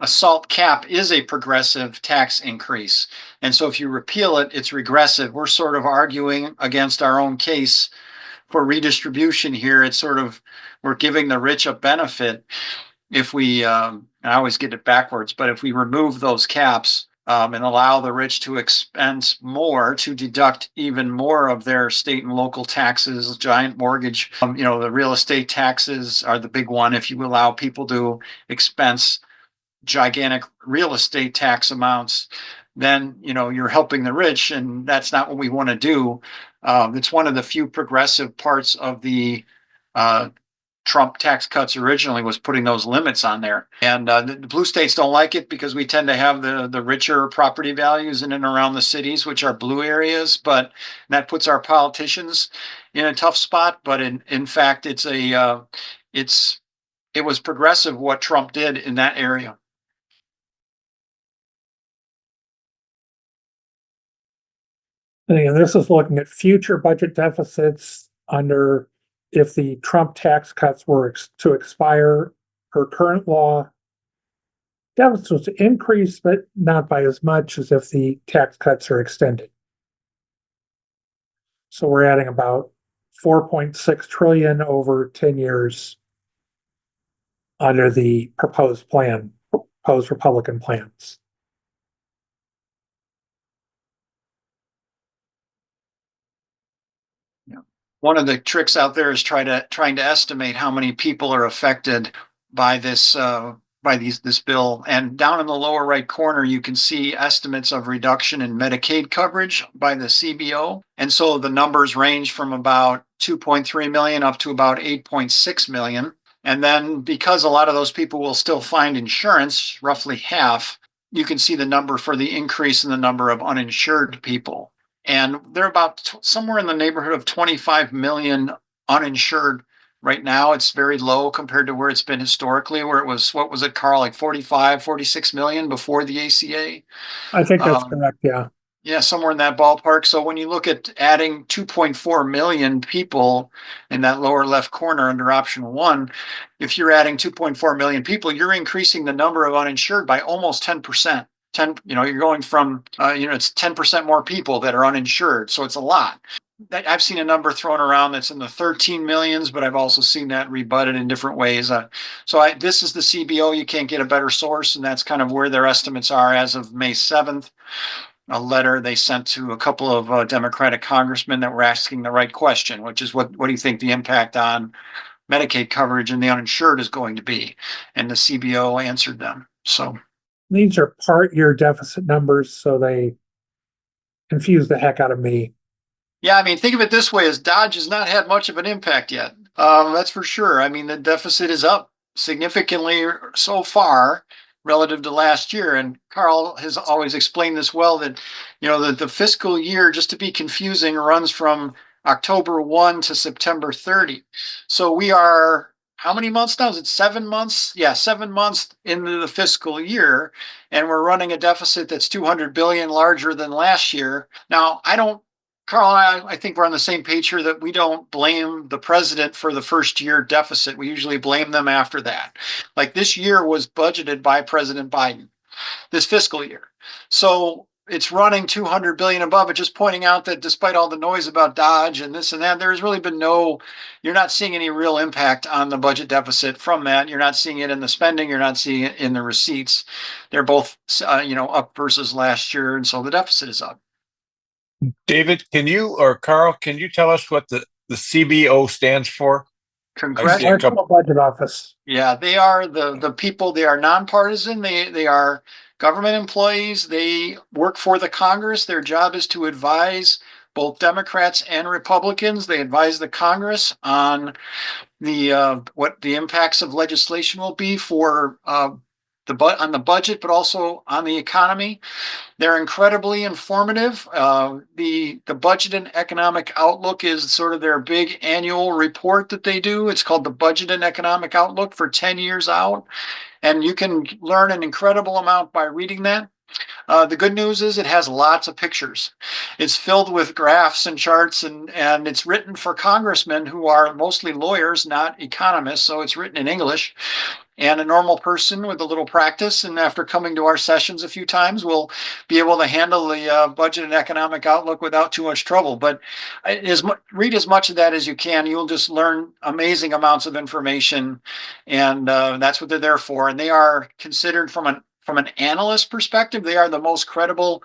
S5: SALT cap is a progressive tax increase. And so if you repeal it, it's regressive. We're sort of arguing against our own case for redistribution here. It's sort of, we're giving the rich a benefit if we, I always get it backwards, but if we remove those caps, and allow the rich to expense more, to deduct even more of their state and local taxes, giant mortgage, the real estate taxes are the big one. If you allow people to expense gigantic real estate tax amounts, then you're helping the rich, and that's not what we want to do. It's one of the few progressive parts of the Trump tax cuts originally, was putting those limits on there. And the blue states don't like it because we tend to have the richer property values in and around the cities, which are blue areas, but that puts our politicians in a tough spot. But in fact, it was progressive what Trump did in that area.
S1: And again, this is looking at future budget deficits under if the Trump tax cuts were to expire per current law. Deficits increase, but not by as much as if the tax cuts are extended. So we're adding about 4.6 trillion over 10 years under the proposed Republican plans.
S5: One of the tricks out there is trying to estimate how many people are affected by this this bill. And down in the lower right corner, you can see estimates of reduction in Medicaid coverage by the CBO. And so the numbers range from about 2.3 million up to about 8.6 million. And then because a lot of those people will still find insurance, roughly half, you can see the number for the increase in the number of uninsured people. And they're about somewhere in the neighborhood of 25 million uninsured right now. It's very low compared to where it's been historically, where it was, what was it, Karl, like 45, 46 million before the ACA?
S1: I think that's correct, yeah.
S5: Yeah, somewhere in that ballpark. So when you look at adding 2.4 million people in that lower left corner under option one, if you're adding 2.4 million people, you're increasing the number of uninsured by almost 10%. You're going from, it's 10% more people that are uninsured. So it's a lot. I've seen a number thrown around that's in the 13 millions, but I've also seen that rebutted in different ways. This is the CBO. You can't get a better source, and that's kind of where their estimates are as of May 7th. A letter they sent to a couple of Democratic congressmen that were asking the right question, which is what do you think the impact on Medicaid coverage and the uninsured is going to be? And the CBO answered them. So
S1: these are part year deficit numbers, so they confuse the heck out of me.
S5: Yeah, I mean, think of it this way: as Dodge has not had much of an impact yet. That's for sure. I mean, the deficit is up significantly so far relative to last year. And Karl has always explained this well, that, the fiscal year, just to be confusing, runs from October 1 to September 30. So we are, how many months now? Is it 7 months? Yeah, 7 months into the fiscal year, and we're running a deficit that's 200 billion larger than last year. Now, Karl and I think we're on the same page here that we don't blame the president for the first year deficit. We usually blame them after that. Like this year was budgeted by President Biden, this fiscal year. So it's running 200 billion above it, just pointing out that despite all the noise about Dodge and this and that, there's really been you're not seeing any real impact on the budget deficit from that. You're not seeing it in the spending. You're not seeing it in the receipts. They're both, up versus last year. And so the deficit is up.
S2: David, Karl, can you tell us what the CBO stands for?
S1: Congressional Budget Office.
S5: Yeah, they are the people. They are nonpartisan. They are government employees. They work for the Congress. Their job is to advise both Democrats and Republicans. They advise the Congress on what the impacts of legislation will be for on the budget, but also on the economy. They're incredibly informative. The Budget and Economic Outlook is sort of their big annual report that they do. It's called the Budget and Economic Outlook for 10 years out. And you can learn an incredible amount by reading that. The good news is it has lots of pictures. It's filled with graphs and charts, and it's written for congressmen who are mostly lawyers, not economists. So it's written in English. And a normal person with a little practice, and after coming to our sessions a few times, will be able to handle the Budget and Economic Outlook without too much trouble. But read as much of that as you can. You'll just learn amazing amounts of information, and that's what they're there for. And they are considered from an analyst perspective, they are the most credible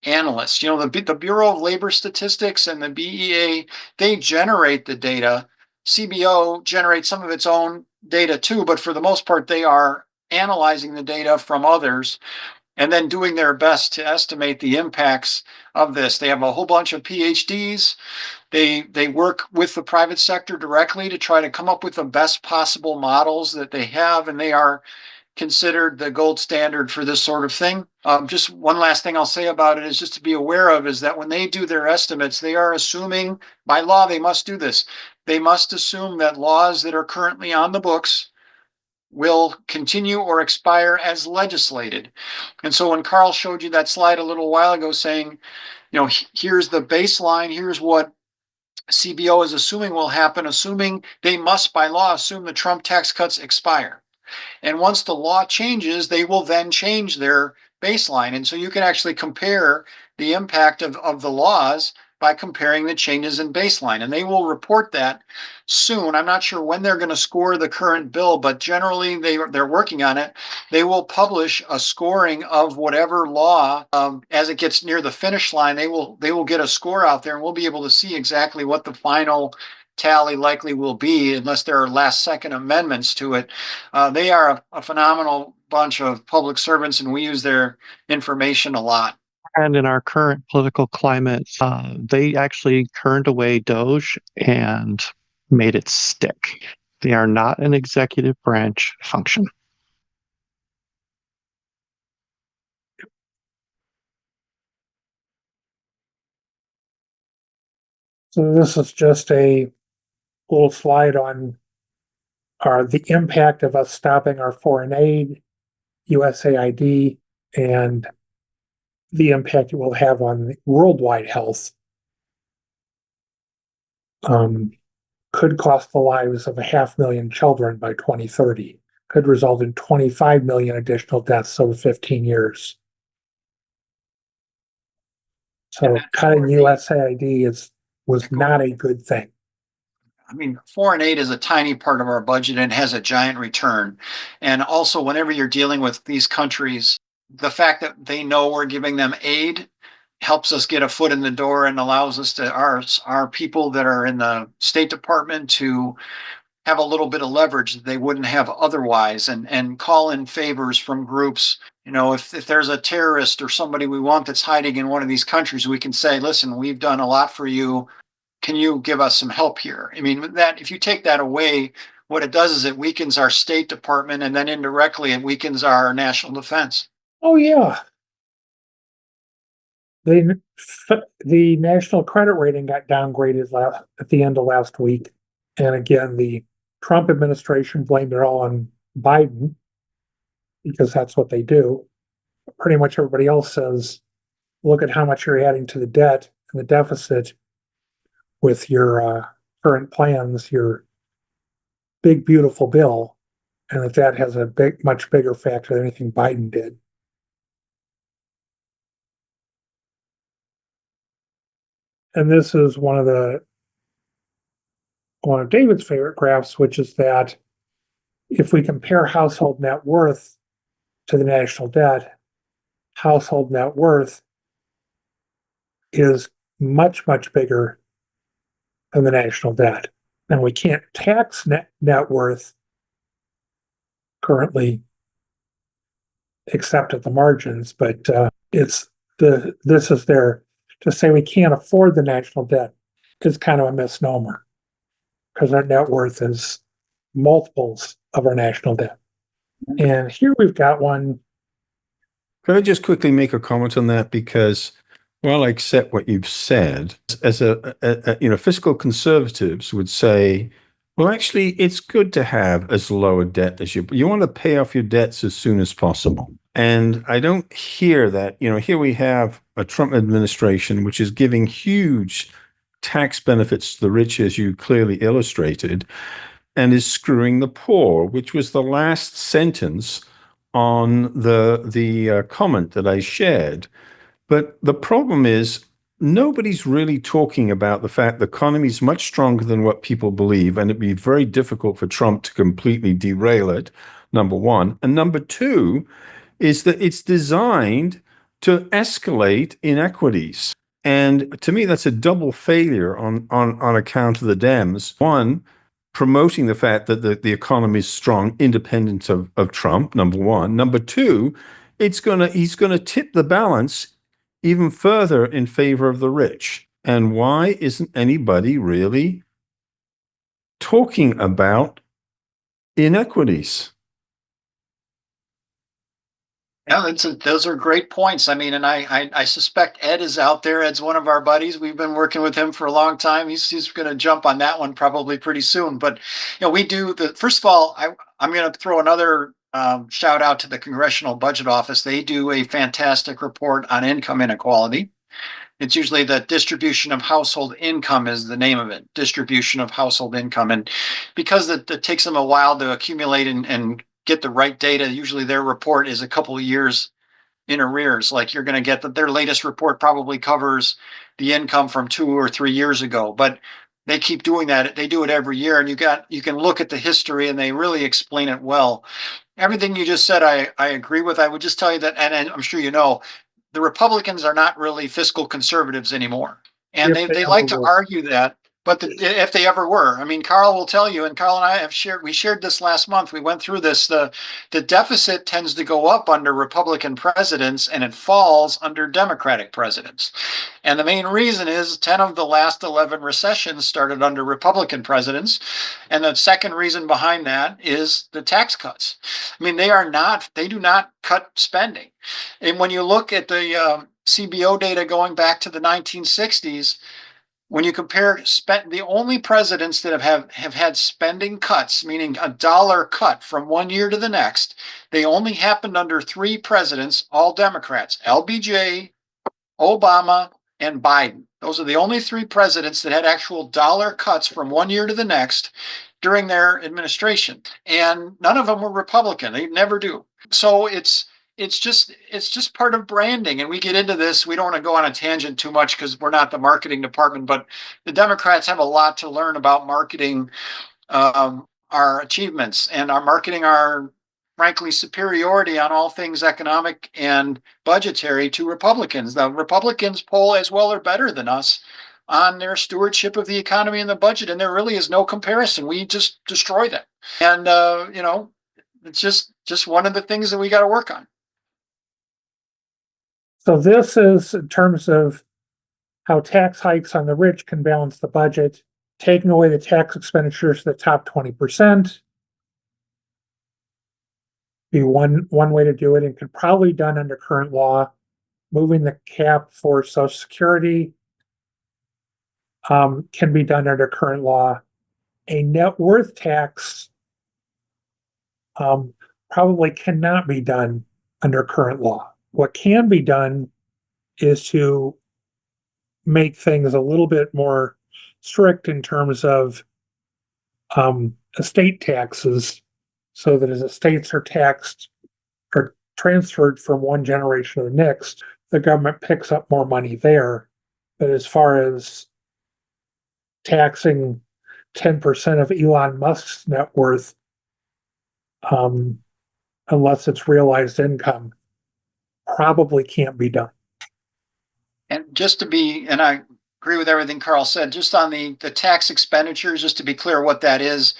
S5: analysts. The Bureau of Labor Statistics and the BEA, they generate the data. CBO generates some of its own data too, but for the most part, they are analyzing the data from others and then doing their best to estimate the impacts of this. They have a whole bunch of PhDs. They work with the private sector directly to try to come up with the best possible models that they have, and they are considered the gold standard for this sort of thing. Just one last thing I'll say about it is just to be aware of is that when they do their estimates, they are assuming, by law, they must do this. They must assume that laws that are currently on the books will continue or expire as legislated. And so when Karl showed you that slide a little while ago saying, here's the baseline, here's what CBO is assuming will happen, assuming they must by law assume the Trump tax cuts expire. And once the law changes, they will then change their baseline. And so you can actually compare the impact of the laws by comparing the changes in baseline. And they will report that soon. I'm not sure when they're going to score the current bill, but generally they're working on it. They will publish a scoring of whatever law as it gets near the finish line. They will get a score out there, and we'll be able to see exactly what the final tally likely will be, unless there are last second amendments to it. They are a phenomenal bunch of public servants, and we use their information a lot.
S18: And in our current political climate, they actually turned away Doge and made it stick. They are not an executive branch function.
S1: So this is just a little slide on the impact of us stopping our foreign aid, USAID, and the impact it will have on worldwide health. Could cost the lives of 500,000 children by 2030. Could result in 25 million additional deaths over 15 years. So cutting USAID was not a good thing.
S5: I mean, foreign aid is a tiny part of our budget and has a giant return. And also, whenever you're dealing with these countries, the fact that they know we're giving them aid helps us get a foot in the door and allows us to our people that are in the State Department to have a little bit of leverage that they wouldn't have otherwise, and call in favors from groups. If there's a terrorist or somebody we want that's hiding in one of these countries, we can say, listen, we've done a lot for you. Can you give us some help here? I mean, that if you take that away, what it does is it weakens our State Department, and then indirectly it weakens our national defense.
S1: Oh yeah. The national credit rating got downgraded at the end of last week. And again, the Trump administration blamed it all on Biden because that's what they do. Pretty much everybody else says, look at how much you're adding to the debt and the deficit with your current plans, your big, beautiful bill, and that has a much bigger factor than anything Biden did. And this is one of David's favorite graphs, which is that if we compare household net worth to the national debt, household net worth is much, much bigger than the national debt. And we can't tax net worth currently except at the margins, but this is there to say we can't afford the national debt is kind of a misnomer, because our net worth is multiples of our national debt. And here we've got one.
S9: Could I just quickly make a comment on that? Because while I accept what you've said, as fiscal conservatives would say, well, actually, it's good to have as low a debt as you want to pay off your debts as soon as possible. And I don't hear that. Here we have a Trump administration which is giving huge tax benefits to the rich, as you clearly illustrated, and is screwing the poor, which was the last sentence on the comment that I shared. But the problem is nobody's really talking about the fact the economy is much stronger than what people believe, and it'd be very difficult for Trump to completely derail it, number one. And number two is that it's designed to escalate inequities. And to me, that's a double failure on account of the Dems. One, promoting the fact that the economy is strong, independent of Trump, number one. Number two, he's gonna tip the balance even further in favor of the rich. And why isn't anybody really talking about inequities?
S5: Yeah, those are great points. I mean, and I suspect Ed is out there. Ed's one of our buddies. We've been working with him for a long time. He's going to jump on that one probably pretty soon. But we do first of all, I'm going to throw another shout out to the Congressional Budget Office. They do a fantastic report on income inequality. It's usually the distribution of household income is the name of it, distribution of household income. And because it takes them a while to accumulate and get the right data, usually their report is a couple of years in arrears. Like you're going to get that their latest report probably covers the income from 2 or 3 years ago, but they keep doing that. They do it every year, and you can look at the history, and they really explain it well. Everything you just said, I agree with. I would just tell you that, and I'm sure you know, the Republicans are not really fiscal conservatives anymore, and
S1: If
S5: they
S1: ever
S5: like to
S1: were.
S5: argue that. But if they ever were, I mean, Karl will tell you, and Karl and I have shared this last month. We went through this. The deficit tends to go up under Republican presidents, and it falls under Democratic presidents. And the main reason is 10 of the last 11 recessions started under Republican presidents. And the second reason behind that is the tax cuts. I mean, they do not cut spending. And when you look at the CBO data going back to the 1960s, when you compare the only presidents that have had spending cuts, meaning a dollar cut from one year to the next, they only happened under 3 presidents, all Democrats, LBJ, Obama, and Biden. Those are the only 3 presidents that had actual dollar cuts from one year to the next during their administration. And none of them were Republican. They never do. So it's just part of branding. And we get into this. We don't want to go on a tangent too much because we're not the marketing department, but the Democrats have a lot to learn about marketing our achievements and our marketing our frankly superiority on all things economic and budgetary to Republicans. The Republicans poll as well or better than us on their stewardship of the economy and the budget, and there really is no comparison. We just destroy them. And it's just one of the things that we got to work on.
S1: So this is in terms of how tax hikes on the rich can balance the budget, taking away the tax expenditures to the top 20%. Be one way to do it, and could probably be done under current law. Moving the cap for Social Security can be done under current law. A net worth tax probably cannot be done under current law. What can be done is to make things a little bit more strict in terms of estate taxes, so that as estates are taxed or transferred from one generation to the next, the government picks up more money there. But as far as taxing 10% of Elon Musk's net worth, unless it's realized income, probably can't be done.
S5: And and I agree with everything Karl said, just on the tax expenditures, just to be clear what that is.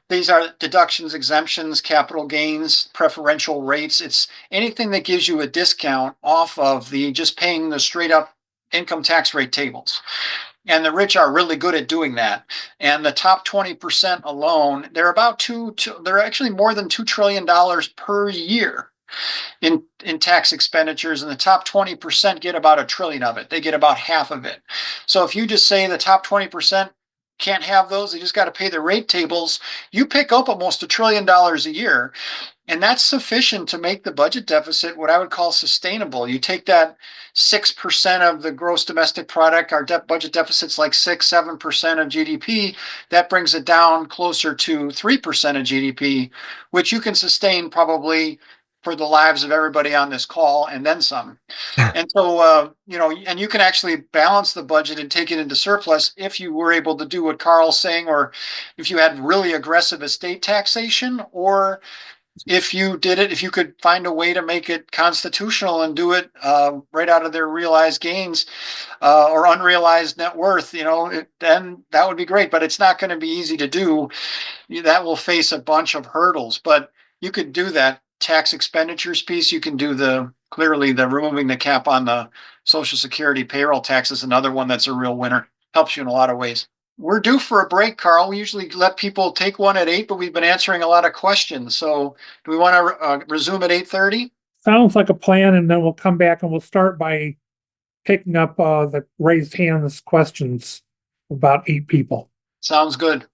S5: These are deductions, exemptions, capital gains, preferential rates. It's anything that gives you a discount off of just paying the straight up income tax rate tables. And the rich are really good at doing that. And the top 20% alone, they're they're actually more than $2 trillion per year in tax expenditures, and the top 20% get about $1 trillion of it. They get about half of it. So if you just say the top 20% can't have those, they just got to pay the rate tables, you pick up almost $1 trillion a year. And that's sufficient to make the budget deficit what I would call sustainable. You take that 6% of the gross domestic product, our budget deficit's like 6-7% of GDP. That brings it down closer to 3% of GDP, which you can sustain probably for the lives of everybody on this call and then some. And so, and you can actually balance the budget and take it into surplus if you were able to do what Karl's saying, or if you had really aggressive estate taxation, or if you could find a way to make it constitutional and do it right out of their realized gains or unrealized net worth, then that would be great. But it's not going to be easy to do. That will face a bunch of hurdles, but you could do that tax expenditures piece. You can do clearly the removing the cap on the Social Security payroll tax is another one that's a real winner. Helps you in a lot of ways. We're due for a break, Karl. We usually let people take one at 8, but we've been answering a lot of questions. So do we want to resume at 8:30?
S1: Sounds like a plan, and then we'll come back and we'll start by picking up the raised hands questions, about 8 people.
S5: Sounds good.